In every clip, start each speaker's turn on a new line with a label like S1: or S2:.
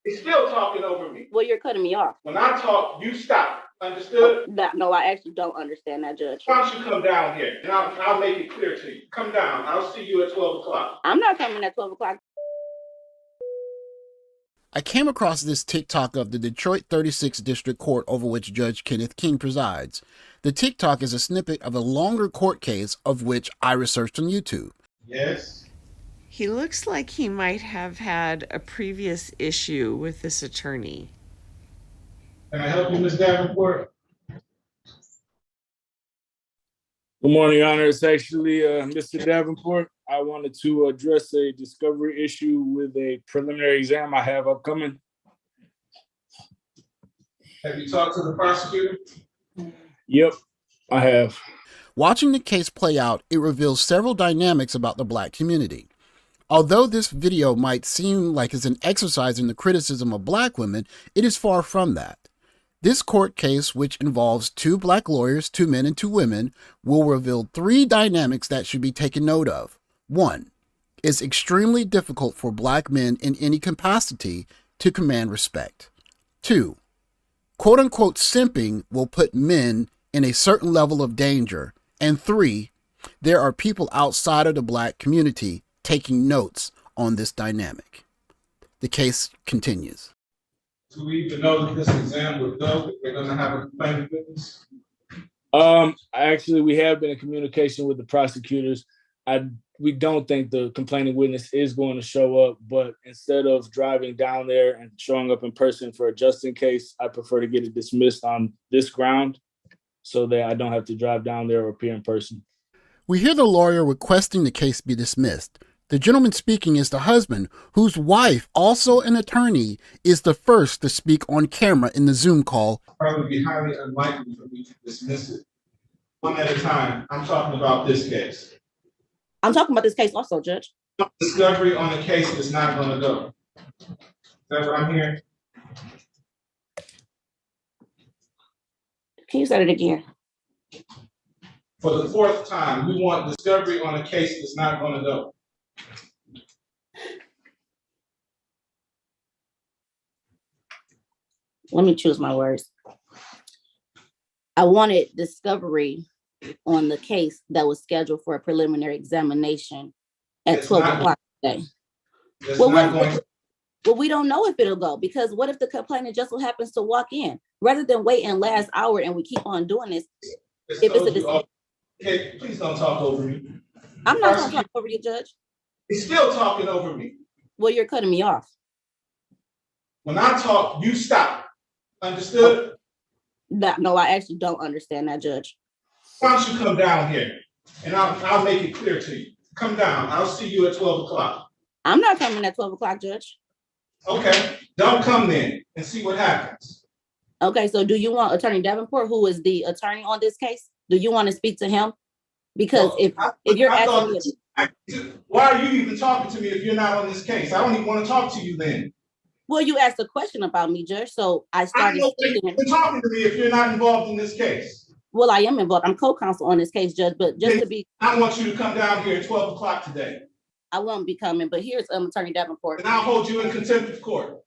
S1: He's still talking over me.
S2: Well, you're cutting me off.
S1: When I talk, you stop. Understood?
S2: No, I actually don't understand that, Judge.
S1: Why don't you come down here, and I'll make it clear to you. Come down. I'll see you at 12 o'clock.
S2: I'm not coming at 12 o'clock.
S3: I came across this TikTok of the Detroit 36th District Court over which Judge Kenneth King presides. The TikTok is a snippet of a longer court case of which I researched on YouTube.
S1: Yes.
S4: He looks like he might have had a previous issue with this attorney.
S1: Can I help you, Ms. Davenport?
S5: Good morning, Your Honor. It's actually Mr. Davenport. I wanted to address a discovery issue with a preliminary exam I have upcoming.
S1: Have you talked to the prosecutor?
S5: Yep, I have.
S3: Watching the case play out, it reveals several dynamics about the Black community. Although this video might seem like it's an exercise in the criticism of Black women, it is far from that. This court case, which involves 2 Black lawyers, 2 men and 2 women, will reveal 3 dynamics that should be taken note of. 1. It's extremely difficult for Black men in any capacity to command respect. 2. Quote-unquote simping will put men in a certain level of danger. And 3. There are people outside of the Black community taking notes on this dynamic. The case continues.
S1: Do we even know that this exam would go? If we're going to have a complaining witness?
S5: Actually, we have been in communication with the prosecutors. We don't think the complaining witness is going to show up, but instead of driving down there and showing up in person for a just in case, I prefer to get it dismissed on this ground so that I don't have to drive down there or appear in person.
S3: We hear the lawyer requesting the case be dismissed. The gentleman speaking is the husband, whose wife, also an attorney, is the first to speak on camera in the Zoom call.
S1: Probably be highly unlikely for me to dismiss it. One at a time. I'm talking about this case.
S2: I'm talking about this case also, Judge.
S1: Discovery on the case is not going to go. Is that what I'm hearing?
S2: Can you say it again?
S1: For the 4th time, we want discovery on a case that's not going to go.
S2: Let me choose my words. I wanted discovery on the case that was scheduled for a preliminary examination at 12 o'clock today. Well, we don't know if it'll go, because what if the complainant just so happens to walk in? Rather than wait in last hour and we keep on doing this,
S1: Okay, please don't talk over me.
S2: I'm not going to talk over you, Judge.
S1: He's still talking over me.
S2: Well, you're cutting me off.
S1: When I talk, you stop. Understood?
S2: No, I actually don't understand that, Judge.
S1: Why don't you come down here, and I'll make it clear to you. Come down. I'll see you at 12 o'clock.
S2: I'm not coming at 12 o'clock, Judge.
S1: Okay, don't come then and see what happens.
S2: Okay, so do you want Attorney Davenport, who is the attorney on this case? Do you want to speak to him? Because if you're asking me,
S1: why are you even talking to me if you're not on this case? I don't even want to talk to you then.
S2: Well, you asked a question about me, Judge, so I started speaking.
S1: You're talking to me if you're not involved in this case.
S2: Well, I am involved. I'm co-counsel on this case, Judge, but just to be...
S1: I want you to come down here at 12 o'clock today.
S2: I won't be coming, but here's Attorney Davenport.
S1: And I'll hold you in contempt of court.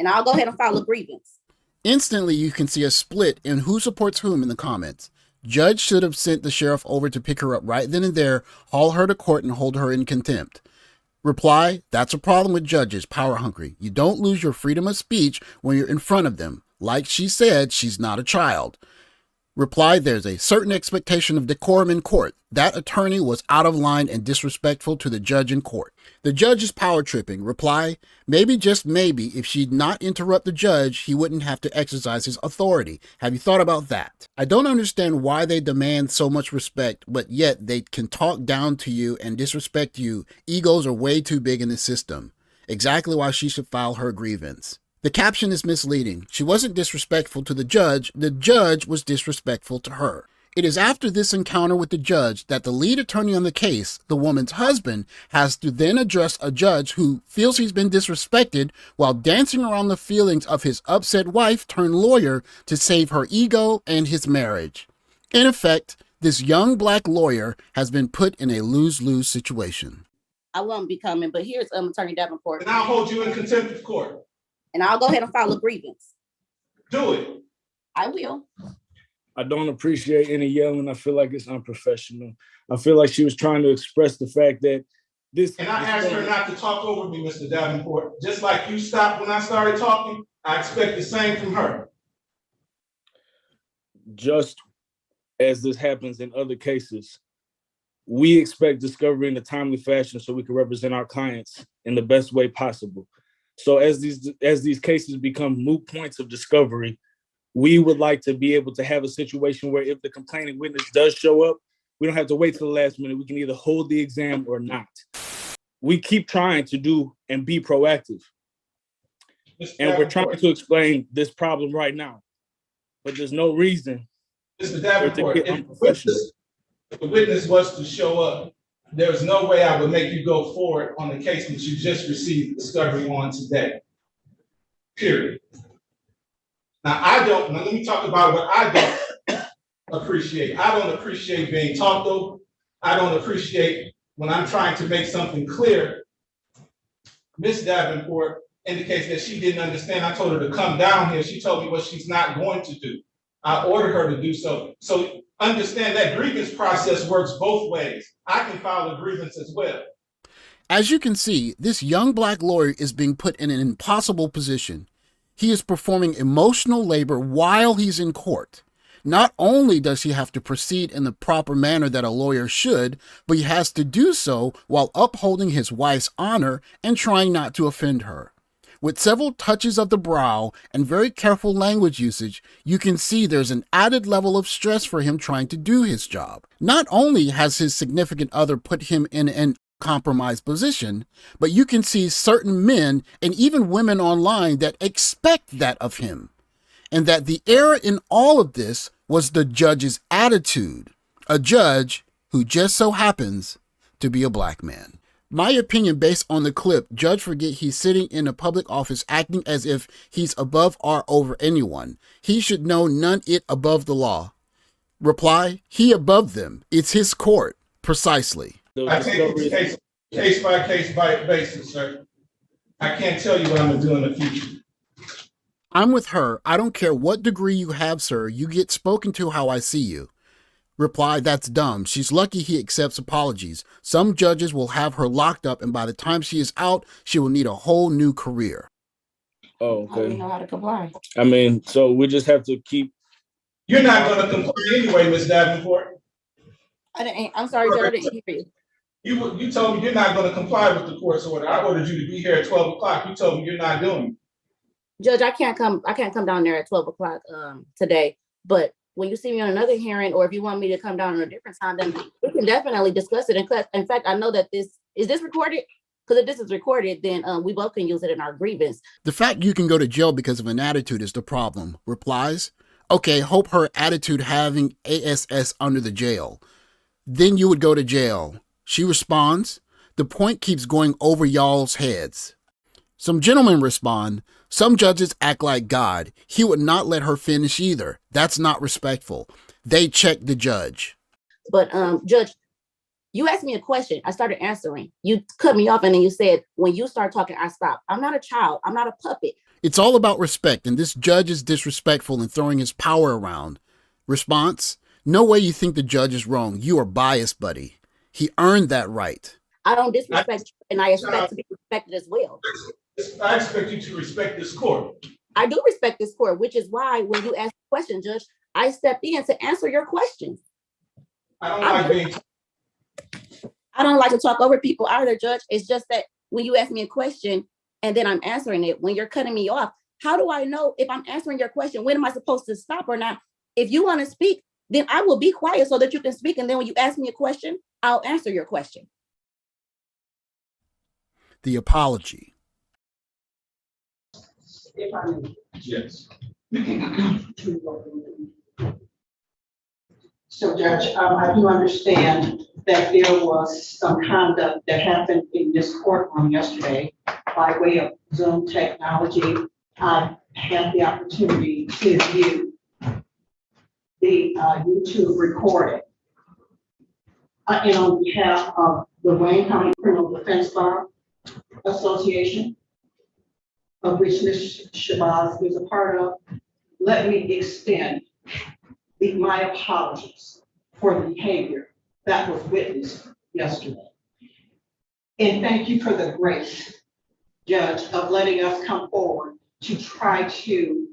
S2: And I'll go ahead and file a grievance.
S3: Instantly, you can see a split in who supports whom in the comments. Judge should have sent the sheriff over to pick her up right then and there, haul her to court, and hold her in contempt. Reply, that's a problem with judges, power hungry. You don't lose your freedom of speech when you're in front of them. Like she said, she's not a child. Reply, there's a certain expectation of decorum in court. That attorney was out of line and disrespectful to the judge in court. The judge is power tripping. Reply, maybe, just maybe, if she'd not interrupt the judge, he wouldn't have to exercise his authority. Have you thought about that? I don't understand why they demand so much respect, but yet they can talk down to you and disrespect you. Egos are way too big in the system. Exactly why she should file her grievance. The caption is misleading. She wasn't disrespectful to the judge was disrespectful to her. It is after this encounter with the judge that the lead attorney on the case, the woman's husband, has to then address a judge who feels he's been disrespected while dancing around the feelings of his upset wife turned lawyer to save her ego and his marriage. In effect, this young Black lawyer has been put in a lose-lose situation.
S2: I won't be coming, but here's Attorney Davenport.
S1: And I'll hold you in contempt of court.
S2: And I'll go ahead and file a grievance.
S1: Do it.
S2: I will.
S5: I don't appreciate any yelling. I feel like it's unprofessional. I feel like she was trying to express the fact that this.
S1: And I asked her not to talk over me, Mr. Davenport. Just like you stopped when I started talking, I expect the same from her.
S5: Just as this happens in other cases, we expect discovery in a timely fashion so we can represent our clients in the best way possible. So as these cases become moot points of discovery, we would like to be able to have a situation where if the complaining witness does show up, we don't have to wait till the last minute. We can either hold the exam or not. We keep trying to do and be proactive. And we're trying to explain this problem right now, but there's no reason
S1: Mr. Davenport, if the witness was to show up, there's no way I would make you go forward on the case that you just received discovery on today. Period. Now let me talk about what I don't appreciate. I don't appreciate being talked over. I don't appreciate when I'm trying to make something clear. Ms. Davenport indicates that she didn't understand. I told her to come down here. She told me what she's not going to do. I ordered her to do so. So understand that grievance process works both ways. I can file a grievance as well.
S3: As you can see, this young black lawyer is being put in an impossible position. He is performing emotional labor while he's in court. Not only does he have to proceed in the proper manner that a lawyer should, but he has to do so while upholding his wife's honor and trying not to offend her. With several touches of the brow and very careful language usage, you can see there's an added level of stress for him trying to do his job. Not only has his significant other put him in an compromised position, but you can see certain men and even women online that expect that of him. And that the error in all of this was the judge's attitude, a judge who just so happens to be a black man. My opinion based on the clip, judge forget he's sitting in a public office acting as if he's above or over anyone. He should know none it above the law. Reply, he above them. It's his court. Precisely.
S1: I take it case by case basis, sir. I can't tell you what I'm gonna do in the future.
S3: I'm with her. I don't care what degree you have, sir. You get spoken to how I see you. Reply, that's dumb. She's lucky he accepts apologies. Some judges will have her locked up, and by the time she is out, she will need a whole new career.
S5: Oh,
S2: I don't
S5: okay.
S2: know how to comply.
S5: I mean, so we just have to keep.
S1: You're not gonna comply anyway, Ms. Davenport.
S2: I'm sorry, Judge, I didn't hear you.
S1: You told me you're not gonna comply with the court's order. I ordered you to be here at 12 o'clock. You told me you're not doing it.
S2: Judge, I can't come down there at 12 o'clock today, but when you see me on another hearing, or if you want me to come down on a different time, then we can definitely discuss it in class. In fact, I know that is this recorded? Because if this is recorded, then we both can use it in our grievance.
S3: The fact you can go to jail because of an attitude is the problem. Replies, okay, hope her attitude having ASS under the jail. Then you would go to jail. She responds, the point keeps going over y'all's heads. Some gentlemen respond, some judges act like God. He would not let her finish either. That's not respectful. They check the judge.
S2: But Judge, you asked me a question. I started answering. You cut me off and then you said, when you start talking, I stop. I'm not a child. I'm not a puppet.
S3: It's all about respect, and this judge is disrespectful and throwing his power around. Response, no way you think the judge is wrong. You are biased, buddy. He earned that right.
S2: I don't disrespect you, and I expect to be respected as well.
S1: I expect you to respect this court.
S2: I do respect this court, which is why when you ask a question, Judge, I stepped in to answer your questions.
S1: I
S2: don't like to talk over people either, Judge. It's just that when you ask me a question and then I'm answering it, when you're cutting me off, how do I know if I'm answering your question? When am I supposed to stop or not? If you want to speak, then I will be quiet so that you can speak. And then when you ask me a question, I'll answer your question.
S3: The apology.
S1: Yes.
S6: So, Judge, I do understand that there was some conduct that happened in this courtroom yesterday by way of Zoom technology. I had the opportunity to view the YouTube recording. And on behalf of the Wayne County Criminal Defense Bar Association, of which Ms. Shabazz is a part of, let me extend my apologies for the behavior that was witnessed yesterday. And thank you for the grace, Judge, of letting us come forward to try to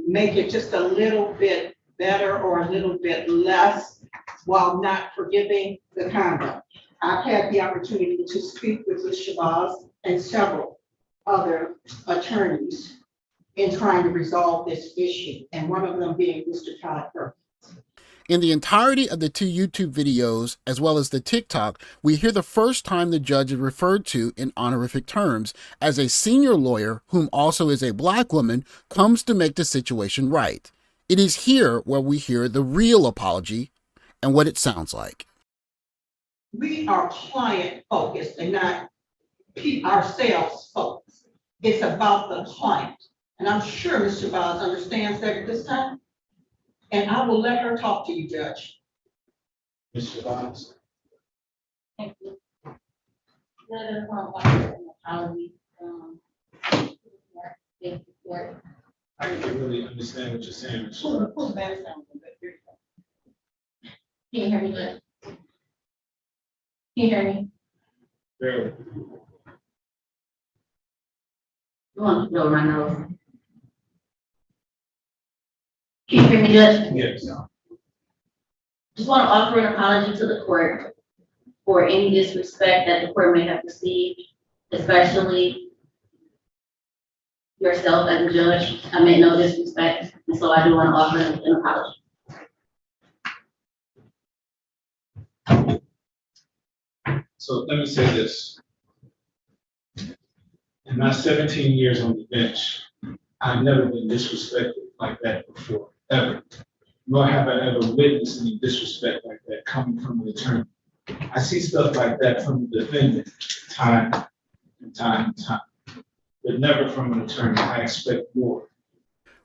S6: make it just a little bit better or a little bit less while not forgiving the conduct. I've had the opportunity to speak with Ms. Shabazz and several other attorneys in trying to resolve this issue, and one of them being Mr. Todd Perkins.
S3: In the entirety of the 2 YouTube videos, as well as the TikTok, we hear the first time the judge is referred to in honorific terms as a senior lawyer, whom also is a Black woman, comes to make the situation right. It is here where we hear the real apology and what it sounds like.
S6: We are client focused and not ourselves focused. It's about the client. And I'm sure Mr. Shabazz understands that at this time. And I will let her talk to you, Judge.
S1: Mr. Barnes.
S2: Thank you. Let us offer an apology. Thank you for
S1: I didn't really understand what you're saying.
S6: Pull the mask down a little bit. Here you go.
S2: Can you hear me good? Can you hear me?
S1: Barely.
S2: You want to blow my nose? Can you hear me good?
S1: Yes.
S2: Just want to offer an apology to the court for any disrespect that the court may have received, especially yourself as a judge. I meant no disrespect, and so I do want to offer an apology.
S1: So let me say this. In my 17 years on the bench, I've never been disrespected like that before, ever. Nor have I ever witnessed any disrespect like that coming from an attorney. I see stuff like that from the defendant time and time and time, but never from an attorney. I expect more.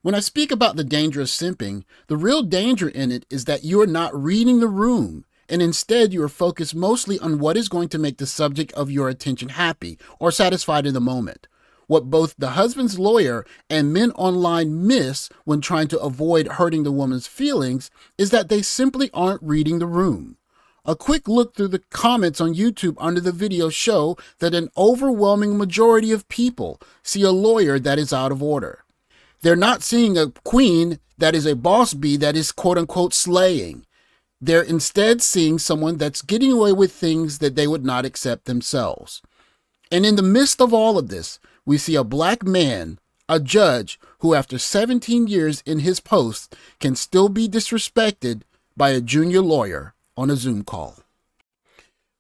S3: When I speak about the danger of simping, the real danger in it is that you are not reading the room, and instead you are focused mostly on what is going to make the subject of your attention happy or satisfied in the moment. What both the husband's lawyer and men online miss when trying to avoid hurting the woman's feelings is that they simply aren't reading the room. A quick look through the comments on YouTube under the video show that an overwhelming majority of people see a lawyer that is out of order. They're not seeing a queen that is a boss bee that is quote unquote slaying. They're instead seeing someone that's getting away with things that they would not accept themselves. And in the midst of all of this, we see a Black man, a judge, who after 17 years in his post can still be disrespected by a junior lawyer on a Zoom call.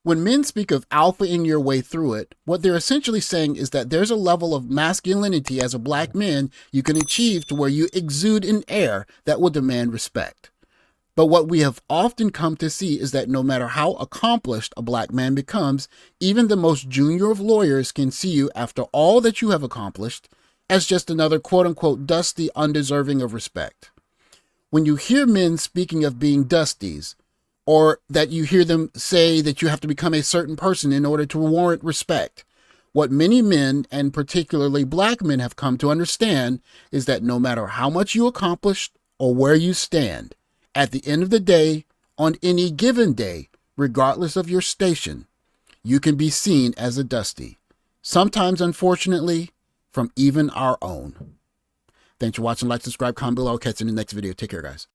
S3: When men speak of alphaing your way through it, what they're essentially saying is that there's a level of masculinity as a Black man you can achieve to where you exude an air that will demand respect. But what we have often come to see is that no matter how accomplished a Black man becomes, even the most junior of lawyers can see you after all that you have accomplished as just another quote-unquote dusty undeserving of respect. When you hear men speaking of being dusties, or that you hear them say that you have to become a certain person in order to warrant respect, what many men, and particularly Black men, have come to understand is that no matter how much you accomplished or where you stand, at the end of the day, on any given day, regardless of your station, you can be seen as a dusty. Sometimes, unfortunately, from even our own. Thanks for watching. Like, subscribe, comment below. I'll catch you in the next video. Take care, guys.